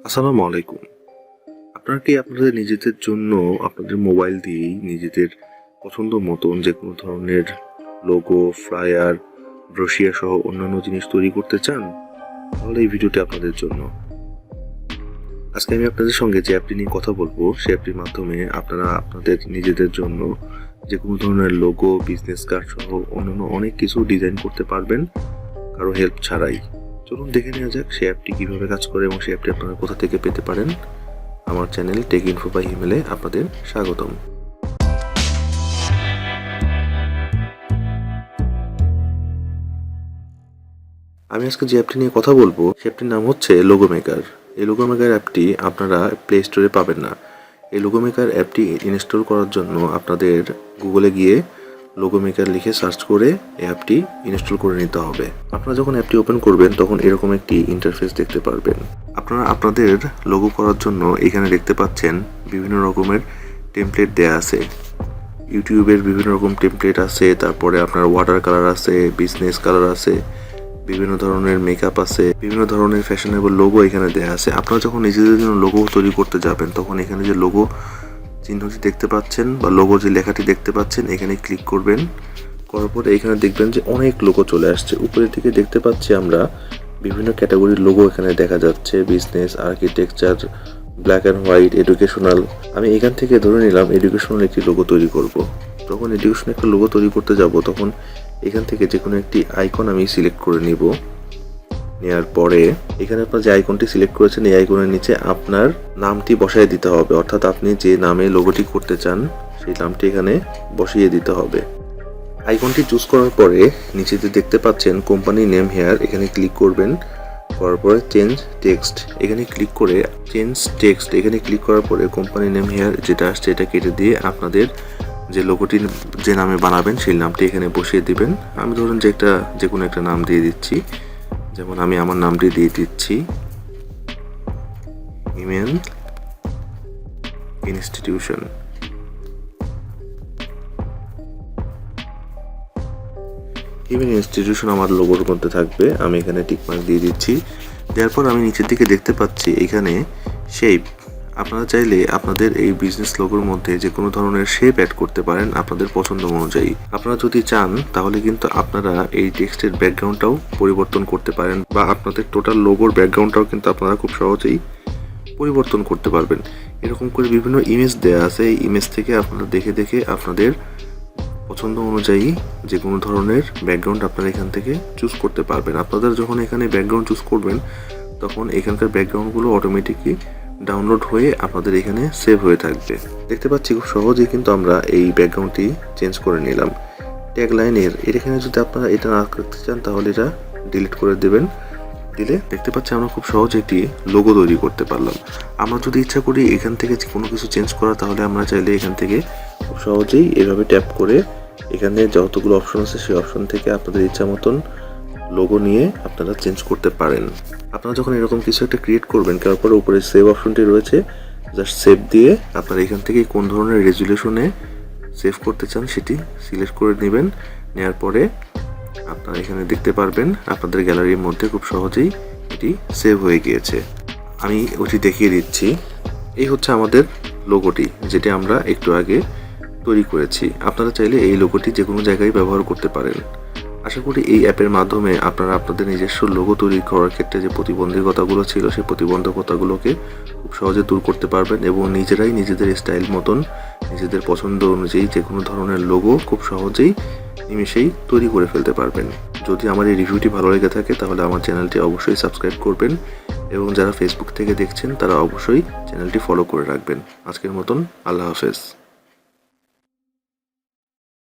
আসসালামু আলাইকুম। আপনারা কি আপনাদের নিজেদের জন্য আপনাদের মোবাইল দিয়েই নিজেদের পছন্দ মতন যেকোনো ধরনের লোগো, ফ্লায়ার, ব্রোশিয়ার সহ অন্যান্য জিনিস তৈরি করতে চান? তাহলে এই ভিডিওটি আপনাদের জন্য। আজকে আমি আপনাদের সঙ্গে যে অ্যাপটি নিয়ে কথা বলবো, সেই অ্যাপটির মাধ্যমে আপনারা আপনাদের নিজেদের জন্য যেকোনো ধরনের লোগো, বিজনেস কার্ড সহ অন্যান্য অনেক কিছু ডিজাইন করতে পারবেন কারো হেল্প ছাড়াই। চলুন দেখে নেওয়া যাক সেই অ্যাপটি কীভাবে কাজ করে এবং সেই অ্যাপটি আপনারা কোথা থেকে পেতে পারেন। আমার চ্যানেল টেক ইনফো বাই হিমেলে আপনাদের স্বাগতম। আমি আজকে যে অ্যাপটি নিয়ে কথা বলবো সেই অ্যাপটির নাম হচ্ছে লোগো মেকার। এই লোগো মেকার অ্যাপটি আপনারা প্লে স্টোরে পাবেন না। এই লোগো মেকার অ্যাপটি ইনস্টল করার জন্য আপনাদের গুগলে গিয়ে লোগো মেকার লিখে সার্চ করে এই অ্যাপটি ইনস্টল করে নিতে হবে। আপনারা যখন অ্যাপটি ওপেন করবেন তখন এরকম একটি ইন্টারফেস দেখতে পারবেন। আপনারা আপনাদের লোগো করার জন্য এখানে দেখতে পাচ্ছেন বিভিন্ন রকমের টেমপ্লেট দেয়া আছে। ইউটিউবের বিভিন্ন রকম টেমপ্লেট আছে, তারপরে আপনার ওয়াটার কালার আছে, বিজনেস কালার আছে, বিভিন্ন ধরনের মেকআপ আছে, বিভিন্ন ধরনের ফ্যাশনেবল লোগো এখানে দেয়া আছে। আপনারা যখন নিজেদের জন্য লোগো তৈরি করতে যাবেন তখন এখানে যে লোগো চিহ্নটি দেখতে পাচ্ছেন বা লোগো যে লেখাটি দেখতে পাচ্ছেন এখানে ক্লিক করবেন। করার পরে এখানে দেখবেন যে অনেক লোগো চলে আসছে। উপরের দিকে দেখতে পাচ্ছি আমরা বিভিন্ন ক্যাটাগরির লোগো এখানে দেখা যাচ্ছে, business, architecture, black and white, educational. আমি এখান থেকে ধরে নিলাম এডুকেশনাল একটি লোগো তৈরি করব। যখন এডুকেশনাল একটা লোগো তৈরি করতে যাব তখন এখান থেকে যে কোনো একটি আইকন আমি সিলেক্ট করে নিব। নেওয়ার পরে এখানে আপনার যে আইকনটি সিলেক্ট করেছেন এই আইকনের নিচে আপনার নামটি বসায় দিতে হবে, অর্থাৎ আপনি যে নামে লোগোটি করতে চান সেই নামটি এখানে বসিয়ে দিতে হবে। আইকনটি চুজ করার পরে নিচে যে দেখতে পাচ্ছেন কোম্পানি নেম হেয়ার, এখানে ক্লিক করবেন। করার পরে চেঞ্জ টেক্সট এখানে ক্লিক করে এখানে ক্লিক করার পরে কোম্পানি নেম হেয়ার যেটা আসছে এটা কেটে দিয়ে আপনাদের যে লোগোটি যে নামে বানাবেন সেই নামটি এখানে বসিয়ে দিবেন। আমি ধরুন যে কোনো একটা নাম দিয়ে দিচ্ছি, যেমন আমি আমার নামটি দিয়ে দিচ্ছি ইমেল ইনস্টিটিউশন। ইমেল ইনস্টিটিউশন আমার লোগোর মধ্যে থাকবে। আমি এখানে টিকমার্ক দিয়ে দিচ্ছি। দেওয়ার পর আমি নিচের দিকে দেখতে পাচ্ছি এখানে শেপ। আপনারা চাইলে আপনাদের এই বিজনেস লোগোর মধ্যে যে কোনো ধরনের শেপ অ্যাড করতে পারেন আপনাদের পছন্দ অনুযায়ী। আপনারা যদি চান তাহলে কিন্তু আপনারা এই টেক্সটের ব্যাকগ্রাউন্ডটাও পরিবর্তন করতে পারেন বা আপনাদের টোটাল লোগোর ব্যাকগ্রাউন্ডটাও কিন্তু আপনারা খুব সহজেই পরিবর্তন করতে পারবেন। এরকম করে বিভিন্ন ইমেজ দেয়া আছে, এই ইমেজ থেকে আপনারা দেখে দেখে আপনাদের পছন্দ অনুযায়ী যে কোনো ধরনের ব্যাকগ্রাউন্ড আপনারা এখান থেকে চুজ করতে পারবেন। আপনাদের যখন এখানে ব্যাকগ্রাউন্ড চুজ করবেন তখন এখানকার ব্যাকগ্রাউন্ডগুলো অটোমেটিকলি ডাউনলোড হয়ে আপনাদের এখানে সেভ হয়ে থাকবে। দেখতে পাচ্ছি খুব সহজেই কিন্তু আমরা এই ব্যাকগ্রাউন্ডটি চেঞ্জ করে নিলাম। ট্যাগ লাইনের এখানে যদি আপনারা এটা না করতে চান তাহলে এটা ডিলিট করে দেবেন। দিলে দেখতে পাচ্ছি আমরা খুব সহজে একটি লোগো তৈরি করতে পারলাম। আমরা যদি ইচ্ছা করি এখান থেকে কোনো কিছু চেঞ্জ করা তাহলে আমরা চাইলে এখান থেকে খুব সহজেই এভাবে ট্যাপ করে এখানে যতগুলো অপশন আছে সেই অপশন থেকে আপনাদের ইচ্ছা মতন লোগো নিয়ে আপনারা চেঞ্জ করতে পারেন। আপনারা যখন এরকম কিছু একটা ক্রিয়েট করবেন তারপরে উপরে সেভ অপশনটি রয়েছে, জাস্ট সেভ দিয়ে আপনারা এখান থেকে কোন ধরনের রেজুলেশনে সেভ করতে চান সেটি সিলেক্ট করে নেবেন। নেওয়ার পরে আপনারা এখানে দেখতে পারবেন আপনাদের গ্যালারির মধ্যে খুব সহজেই এটি সেভ হয়ে গিয়েছে। আমি ওটি দেখিয়ে দিচ্ছি। এই হচ্ছে আমাদের লোগোটি যেটি আমরা একটু আগে তৈরি করেছি। আপনারা চাইলে এই লোগোটি যে কোনো জায়গায় ব্যবহার করতে পারেন। আশা করি এই অ্যাপের মাধ্যমে আপনারা আপনাদের নিজস্ব লোগো তৈরি করার ক্ষেত্রে যে প্রতিবন্ধকতাগুলো ছিল সেই প্রতিবন্ধকতাগুলোকে খুব সহজে দূর করতে পারবেন এবং নিজেরাই নিজেদের স্টাইল মতন নিজেদের পছন্দ অনুযায়ী যে কোনো ধরনের লোগো খুব সহজেই নিমেষেই তৈরি করে ফেলতে পারবেন। যদি আমার এই রিভিউটি ভালো লেগে থাকে তাহলে আমার চ্যানেলটি অবশ্যই সাবস্ক্রাইব করবেন এবং যারা ফেসবুক থেকে দেখছেন তারা অবশ্যই চ্যানেলটি ফলো করে রাখবেন। আজকের মতন আল্লাহ হাফেজ।